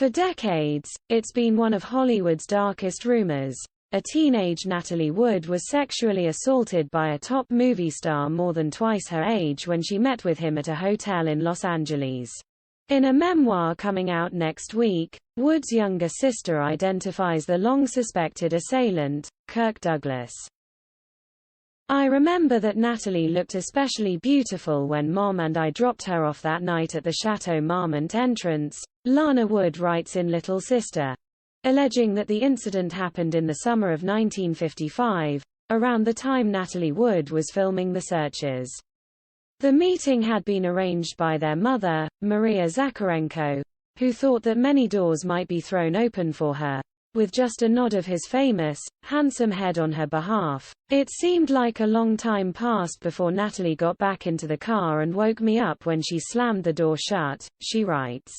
For decades, it's been one of Hollywood's darkest rumors. A teenage Natalie Wood was sexually assaulted by a top movie star more than twice her age when she met with him at a hotel in Los Angeles. In a memoir coming out next week, Wood's younger sister identifies the long-suspected assailant, Kirk Douglas. I remember that Natalie looked especially beautiful when Mom and I dropped her off that night at the Chateau Marmont entrance, Lana Wood writes in Little Sister, alleging that the incident happened in the summer of 1955, around the time Natalie Wood was filming The Searchers. The meeting had been arranged by their mother, Maria Zakharenko, who thought that many doors might be thrown open for her, with just a nod of his famous, handsome head on her behalf. It seemed like a long time passed before Natalie got back into the car and woke me up when she slammed the door shut, she writes.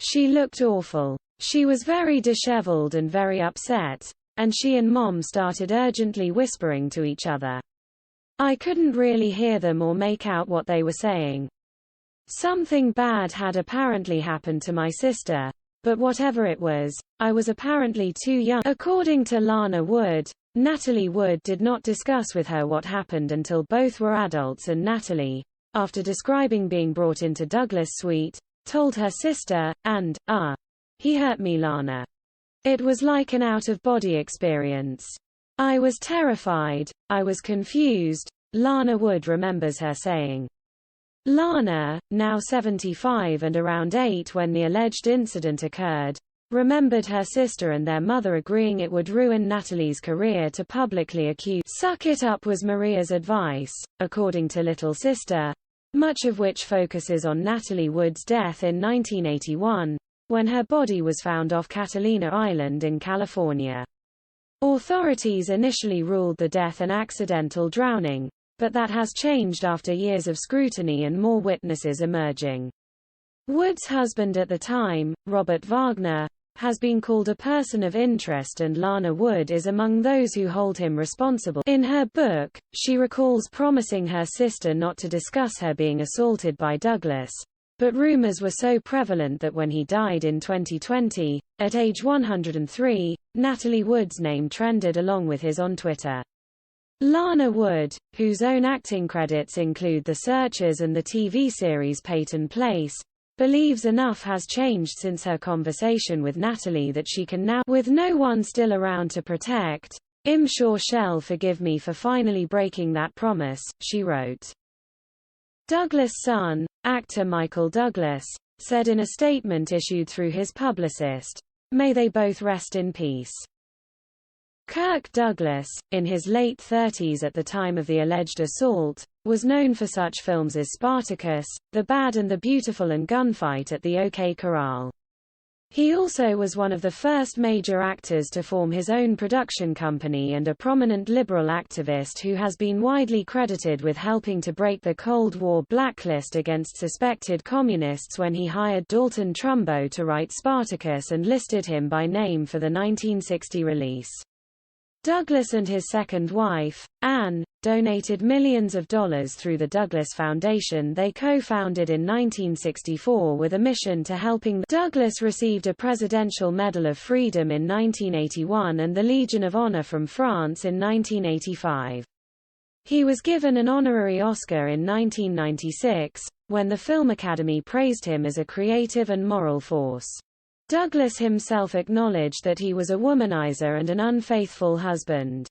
She looked awful. She was very disheveled and very upset, and she and Mom started urgently whispering to each other. I couldn't really hear them or make out what they were saying. Something bad had apparently happened to my sister, but whatever it was, I was apparently too young. According to Lana Wood, Natalie Wood did not discuss with her what happened until both were adults, and Natalie, after describing being brought into Douglas' suite, told her sister, and, he hurt me, Lana. It was like an out-of-body experience. I was terrified, I was confused, Lana Wood remembers her saying. Lana, now 75 and around 8 when the alleged incident occurred, remembered her sister and their mother agreeing it would ruin Natalie's career to publicly accuse. Suck it up was Maria's advice, according to Little Sister, much of which focuses on Natalie Wood's death in 1981, when her body was found off Catalina Island in California. Authorities initially ruled the death an accidental drowning, but that has changed after years of scrutiny and more witnesses emerging. Wood's husband at the time, Robert Wagner, has been called a person of interest, and Lana Wood is among those who hold him responsible. In her book, she recalls promising her sister not to discuss her being assaulted by Douglas, but rumors were so prevalent that when he died in 2020, at age 103, Natalie Wood's name trended along with his on Twitter. Lana Wood, whose own acting credits include The Searchers and the TV series Peyton Place, believes enough has changed since her conversation with Natalie that she can now, with no one still around to protect, I'm sure she'll forgive me for finally breaking that promise, she wrote. Douglas' son, actor Michael Douglas, said in a statement issued through his publicist, "May they both rest in peace." Kirk Douglas, in his late 30s at the time of the alleged assault, was known for such films as Spartacus, The Bad and the Beautiful and Gunfight at the OK Corral. He also was one of the first major actors to form his own production company and a prominent liberal activist who has been widely credited with helping to break the Cold War blacklist against suspected communists when he hired Dalton Trumbo to write Spartacus and listed him by name for the 1960 release. Douglas and his second wife, Anne, donated millions of dollars through the Douglas Foundation they co-founded in 1964 with a mission to helping. Douglas received a Presidential Medal of Freedom in 1981 and the Legion of Honor from France in 1985. He was given an honorary Oscar in 1996, when the Film Academy praised him as a creative and moral force. Douglas himself acknowledged that he was a womanizer and an unfaithful husband.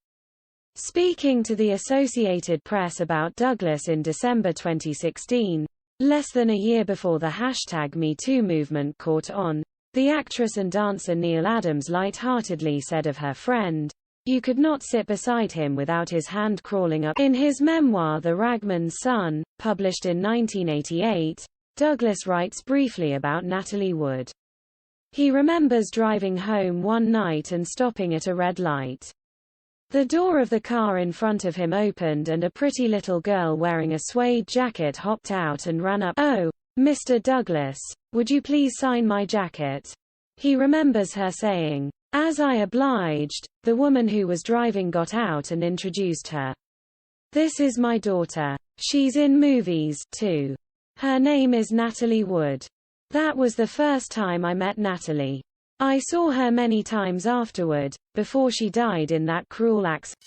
Speaking to the Associated Press about Douglas in December 2016, less than a year before the #MeToo movement caught on, the actress and dancer Neil Adams lightheartedly said of her friend, "You could not sit beside him without his hand crawling up." In his memoir The Ragman's Son, published in 1988, Douglas writes briefly about Natalie Wood. He remembers driving home one night and stopping at a red light. The door of the car in front of him opened and a pretty little girl wearing a suede jacket hopped out and ran up. "Oh, Mr. Douglas, would you please sign my jacket?" He remembers her saying. As I obliged, the woman who was driving got out and introduced her. "This is my daughter. She's in movies, too. Her name is Natalie Wood." That was the first time I met Natalie. I saw her many times afterward, before she died in that cruel accident.